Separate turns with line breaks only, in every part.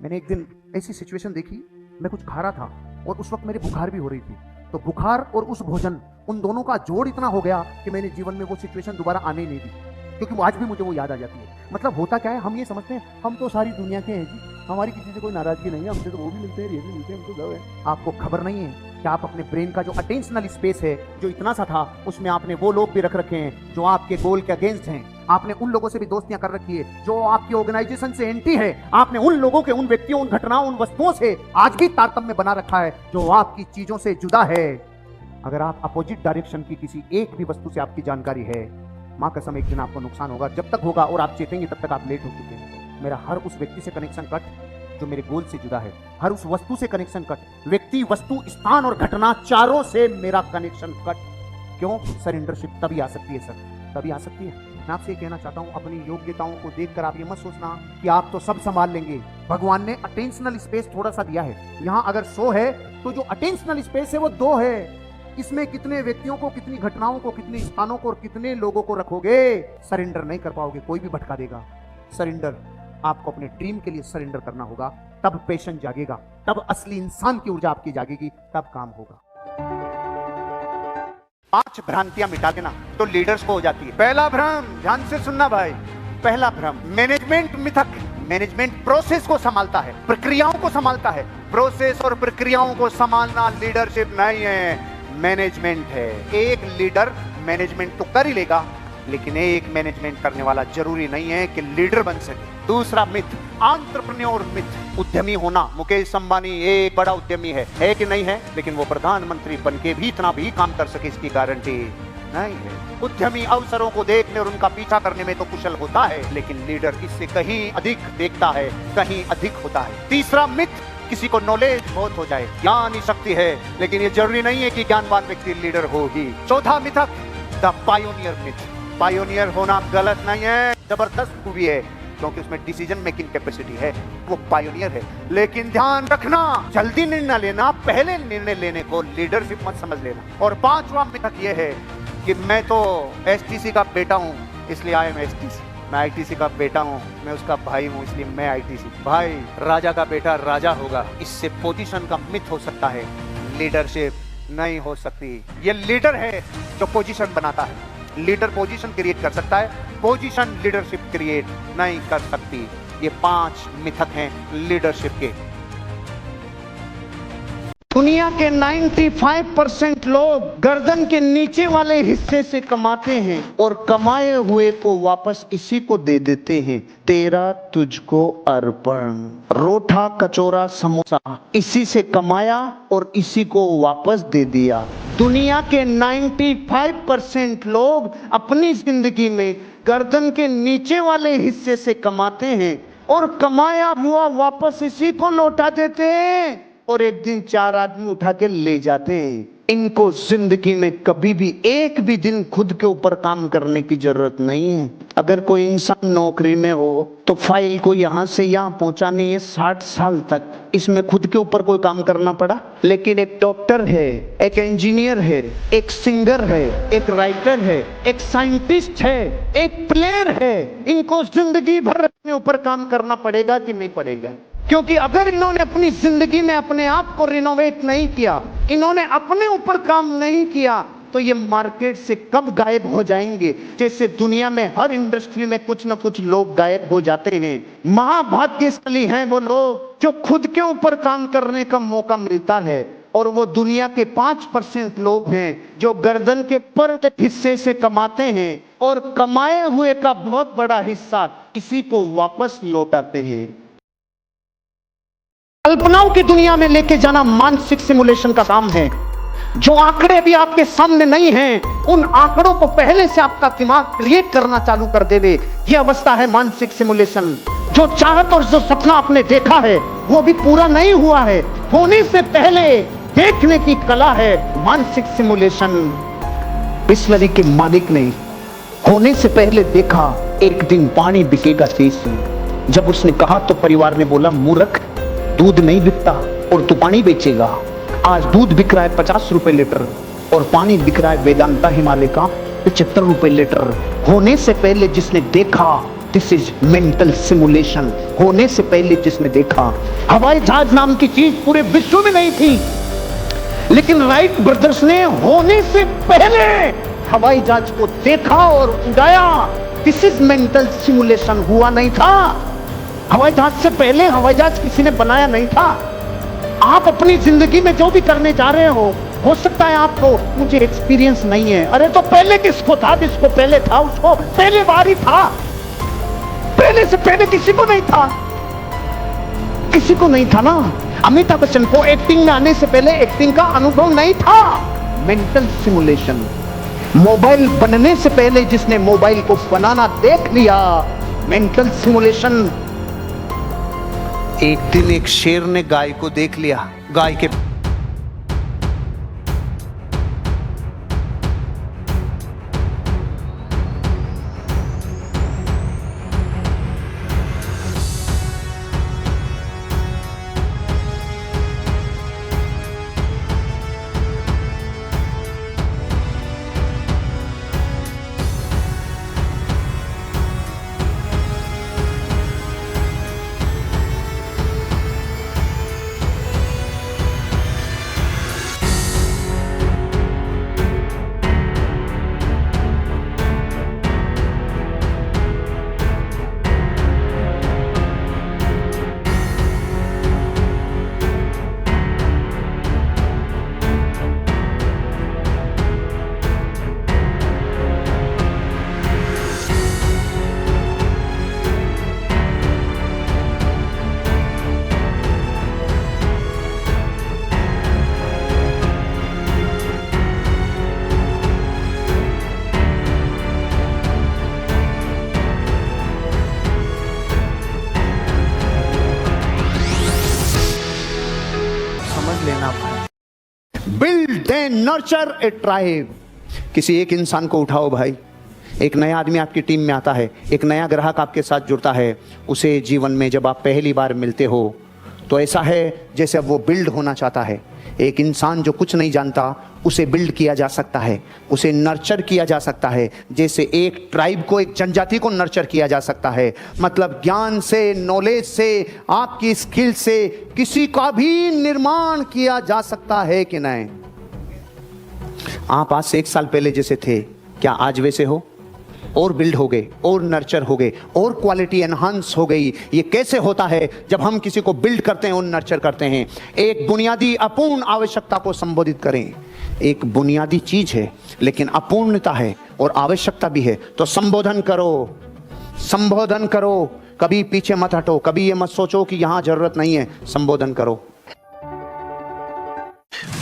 मैंने एक दिन ऐसी सिचुएशन देखी, मैं कुछ खा रहा था और उस वक्त मेरी बुखार भी हो रही थी। तो बुखार और उस भोजन, उन दोनों का जोड़ इतना हो गया कि मैंने जीवन में वो सिचुएशन दोबारा आने ही नहीं दी, क्योंकि वो आज भी मुझे वो याद आ जाती है। मतलब होता क्या है, हम ये समझते हैं हम तो सारी दुनिया के हैं जी, हमारी किसी से कोई नाराजगी नहीं है, हमसे तो वो भी मिलते हैं, ये भी मिलते हैं, हम तो गए हैं। आपको खबर नहीं है कि आप अपने ब्रेन का जो अटेंशनल स्पेस है, जो इतना सा था, उसमें आपने वो लोग भी रख रखे हैं जो आपके गोल के अगेंस्ट हैं। आपने उन लोगों से भी दोस्तियां कर रखी है जो आपकी ऑर्गेनाइजेशन से एंटी है। आपने उन लोगों के, उन व्यक्तियों, उन घटनाओं, उन वस्तुओं से आज भी तारतम्य बना रखा है जो आपकी चीजों से जुदा है। अगर आप अपोजिट डायरेक्शन की किसी एक भी वस्तु से आपकी जानकारी है, मां कसम एक दिन आपको नुकसान होगा। जब तक होगा और आप चेतेंगे तब तक आप लेट हो चुके हैं। मेरा हर उस व्यक्ति से कनेक्शन कट जो मेरे गोल से जुदा है, हर उस वस्तु से कनेक्शन कट, व्यक्ति, वस्तु, स्थान और घटना, चारों से मेरा कनेक्शन कट। क्यों? सरेंडरशिप तभी आ सकती है सर, तभी आ सकती है। मैं आपसे कहना चाहता हूं, अपनी योग्यताओं को देखकर आप ये मत सोचना कि आप तो सब संभाल लेंगे। भगवान ने अटेंशनल स्पेस थोड़ा सा दिया है। यहां अगर 100 है तो जो अटेंशनल स्पेस है वो 2 है। इसमें कितने व्यक्तियों को, कितनी घटनाओं को, कितने स्थानों को और कितने लोगों को रखोगे, सरेंडर नहीं कर पाओगे, कोई भी भटका देगा। सरेंडर, आपको अपने ड्रीम के लिए सरेंडर करना होगा, तब पेशन जागेगा, तब असली इंसान की ऊर्जा आपकी जागेगी, तब काम होगा। 5 भ्रांतियां मिटा देना तो लीडर्स को हो जाती है। पहला भ्रम, ध्यान से सुनना भाई, पहला भ्रम, मैनेजमेंट मिथक। मैनेजमेंट प्रोसेस को संभालता है, प्रक्रियाओं को संभालता है। प्रोसेस और प्रक्रियाओं को संभालना लीडरशिप नहीं है, मैनेजमेंट है। एक लीडर मैनेजमेंट तो कर ही लेगा, लेकिन एक मैनेजमेंट करने वाला जरूरी नहीं है कि लीडर बन सके। दूसरा मिथ, एंटरप्रेन्योर मिथ, उद्यमी होना। मुकेश अंबानी एक बड़ा उद्यमी है कि नहीं है? लेकिन वो प्रधानमंत्री बनके भी इतना भी काम कर सके इसकी गारंटी नहीं है। उद्यमी अवसरों को देखने और उनका पीछा करने में तो कुशल होता है, लेकिन लीडर इससे कहीं अधिक देखता है, कहीं अधिक होता है। तीसरा मिथ, किसी को नॉलेज बहुत हो जाए, ज्ञान ही शक्ति है, लेकिन ये जरूरी नहीं है कि ज्ञानवान व्यक्ति लीडर हो ही। चौथा मिथक, द पायोनियर मिथ। पायोनियर होना गलत नहीं है, जबरदस्त खूबी है, क्योंकि उसमें डिसीजन मेकिंग कैपेसिटी है, वो पायोनियर है। लेकिन ध्यान रखना, जल्दी निर्णय लेना, पहले निर्णय लेने को लीडरशिप मत समझ लेना। और 5वां मिथक ये है कि मैं तो एसटीसी का बेटा हूँ इसलिए आई एम एसटीसी, मैं आईटीसी का बेटा हूँ, मैं उसका भाई हूँ इसलिए मैं आईटीसी। भाई, राजा का बेटा राजा होगा, इससे पोजीशन का मिथ हो सकता है, लीडरशिप नहीं हो सकती। ये लीडर है जो पोजीशन बनाता है। लीडर पोजीशन क्रिएट कर सकता है, पोजीशन लीडरशिप क्रिएट नहीं कर सकती। ये 5 मिथक हैं लीडरशिप के।
दुनिया के 95% लोग गर्दन के नीचे वाले हिस्से से कमाते हैं और कमाए हुए को वापस इसी को दे देते हैं। तेरा तुझको अर्पण। रोटा कचौरा समोसा इसी से कमाया और इसी को वापस दे दिया। दुनिया के 95% लोग अपनी जिंदगी में गर्दन के नीचे वाले हिस्से से कमाते हैं और कमाया हुआ वापस इसी को लौटा देते हैं, और एक दिन 4 आदमी उठा के ले जाते हैं। इनको जिंदगी में कभी भी एक भी दिन खुद के ऊपर काम करने की जरूरत नहीं है। अगर कोई इंसान नौकरी में हो तो फाइल को यहां से यहां पहुंचानी है 60 साल तक, इसमें खुद के ऊपर कोई काम करना पड़ा। लेकिन एक डॉक्टर है, एक इंजीनियर है, एक सिंगर है, एक राइटर है, एक साइंटिस्ट है, एक प्लेयर है, इनको जिंदगी भर अपने ऊपर काम करना पड़ेगा कि नहीं पड़ेगा? क्योंकि अगर इन्होंने अपनी जिंदगी में अपने आप को रिनोवेट नहीं किया, इन्होंने अपने ऊपर काम नहीं किया, तो ये मार्केट से कब गायब हो जाएंगे? जैसे दुनिया में हर इंडस्ट्री में कुछ ना कुछ लोग गायब हो जाते हैं। महाभाग्यशाली हैं वो लोग जो खुद के ऊपर काम करने का मौका मिलता है, और वो दुनिया के 5% लोग हैं जो गर्दन के पर हिस्से से कमाते हैं और कमाए हुए का बहुत बड़ा हिस्सा किसी को वापस लौटाते हैं। कल्पनाओं की दुनिया में लेके जाना मानसिक सिमुलेशन का काम है। जो आंकड़े अभी आपके सामने नहीं हैं, उन आंकड़ों को पहले से आपका दिमाग क्रिएट करना चालू कर देवे, ये अवस्था है मानसिक सिमुलेशन। जो चाहत और जो सपना आपने देखा है वो भी पूरा नहीं हुआ है, होने से पहले देखने की कला है मानसिक सिमुलेशन। बिस्लरी के मालिक ने होने से पहले देखा एक दिन पानी बिकेगा देश में। जब उसने कहा तो परिवार ने बोला, मूर्ख, दूध नहीं बिकता और तू पानी बेचेगा। आज दूध बिक रहा है 50 रुपए लीटर और पानी बिक रहा है वेदांता हिमालय का 75 रुपए लीटर। होने से पहले जिसने देखा दिस इज मेंटल सिमुलेशन। होने से पहले जिसने देखा, हवाई जहाज नाम की चीज पूरे विश्व में नहीं थी, लेकिन राइट ब्रदर्स ने होने से पहले हवाई जहाज को देखा और उड़ाया। This is mental simulation. हुआ नहीं था, हवाई जहाज से पहले हवाई जहाज किसी ने बनाया नहीं था। आप अपनी जिंदगी में जो भी करने जा रहे हो सकता है आपको, मुझे एक्सपीरियंस नहीं है, अरे तो पहले किसको था? जिसको पहले था उसको पहले बार ही था। पहले से पहले किसी को नहीं था, किसी को नहीं था ना। अमिताभ बच्चन को एक्टिंग में आने से पहले एक्टिंग का अनुभव नहीं था। Mental simulation. मोबाइल बनने से पहले जिसने मोबाइल को बनाना देख लिया, मेंटल सिमुलेशन। एक दिन एक शेर ने गाय को देख लिया, गाय के build and nurture A tribe. किसी एक इंसान को उठाओ भाई, एक नया आदमी आपकी टीम में आता है, एक नया ग्राहक आपके साथ जुड़ता है। उसे जीवन में जब आप पहली बार मिलते हो तो ऐसा है जैसे अब वो बिल्ड होना चाहता है। एक इंसान जो कुछ नहीं जानता, उसे बिल्ड किया जा सकता है, उसे नर्चर किया जा सकता है, जैसे एक ट्राइब को, एक जनजाति को नर्चर किया जा सकता है। मतलब ज्ञान से, नॉलेज से, आपकी स्किल से किसी का भी निर्माण किया जा सकता है कि नहीं? आप आज से 1 साल पहले जैसे थे, क्या आज वैसे हो? और बिल्ड हो गए, और नर्चर हो गए, और क्वालिटी एनहांस हो गई। ये कैसे होता है? जब हम किसी को बिल्ड करते हैं और नर्चर करते हैं। एक बुनियादी अपूर्ण आवश्यकता को संबोधित करें। एक बुनियादी चीज है लेकिन अपूर्णता है और आवश्यकता भी है, तो संबोधन करो, संबोधन करो। कभी पीछे मत हटो, कभी ये मत सोचो कि यहां जरूरत नहीं है, संबोधन करो।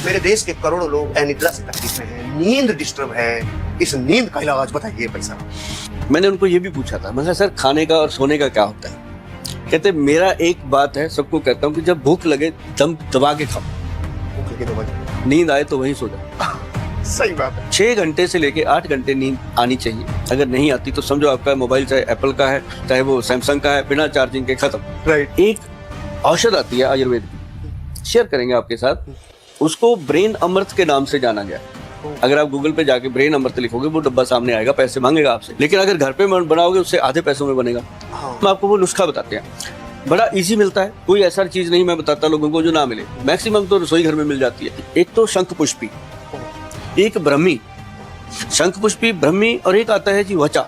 मेरे देश के करोड़ों लोग अनिद्रा से तकलीफ में हैं, नींद डिस्टर्ब है। इस नींद का इलाज बताइए पैसा।
मैंने उनको ये भी पूछा था, मैं कहा सर खाने का और सोने का क्या होता है? कहते मेरा एक बात है, सबको कहता हूँ कि जब भूख लगे दम दबा के खाओ,
भूख लगे तो बजे,
नींद आए तो वहीं सो जाओ।
सही बात है।
6 घंटे से लेके 8 घंटे नींद आनी चाहिए। अगर नहीं आती तो समझो आपका मोबाइल चाहे एप्पल का है चाहे वो सैमसंग का है, बिना चार्जिंग के खत्म।
राइट।
एक औषध आती है आयुर्वेद की, शेयर करेंगे आपके साथ। उसको ब्रेन अमृत के नाम से जाना गया। अगर आप गूगल पे जाके ब्रेन अमृत लिखोगे वो डब्बा सामने आएगा, पैसे मांगेगा आपसे, लेकिन अगर घर पे बनाओगे उससे आधे पैसों में बनेगा। हम आपको वो नुस्खा बताते हैं, बड़ा इजी मिलता है। कोई ऐसा चीज नहीं मैं बताता लोगों को जो ना मिले, मैक्सिमम तो रसोई घर में मिल जाती है। एक तो शंख पुष्पी, एक ब्रह्मी, शंख पुष्पी ब्रह्मी, और एक आता है जी वचा।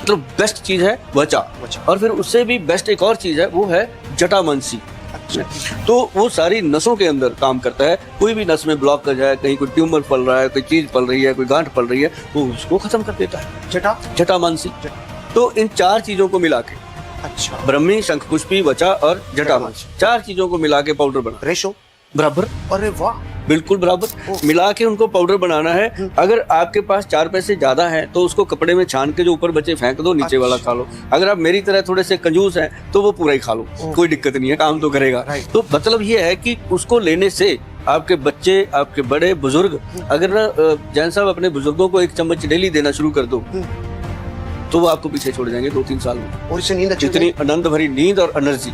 मतलब बेस्ट चीज है वचा। और फिर उससे भी बेस्ट एक और चीज है, वो है जटामांसी। तो वो सारी नसों के अंदर काम करता है। कोई भी नस में ब्लॉक कर जाए, कहीं कोई ट्यूमर पल रहा है, कोई चीज पल रही है, कोई गांठ पल रही है, वो उसको खत्म कर देता है। जटामांसी। तो इन 4 चीजों को मिला के,
अच्छा,
ब्रह्मी, शंखपुष्पी, वचा और जटामांसी, 4 चीजों को मिला के पाउडर बना।
रेशो
बराबर,
अरे वाह,
बिल्कुल बराबर मिला के उनको पाउडर बनाना है। अगर आपके पास 4 पैसे ज्यादा हैं तो उसको कपड़े में छान के जो ऊपर बचे फेंक दो, नीचे वाला खा लो। अगर आप मेरी तरह थोड़े से कंजूस हैं तो वो पूरा ही खा लो, कोई दिक्कत नहीं है, काम तो करेगा। तो मतलब ये है कि उसको लेने से आपके बच्चे, आपके बड़े बुजुर्ग, अगर जैन साहब अपने बुजुर्गों को 1 चम्मच डेली देना शुरू कर दो तो वो आपको पीछे छोड़ जाएंगे 2-3 साल में।
और इससे नींद अच्छी
जितनी आनंद भरी नींद और एनर्जी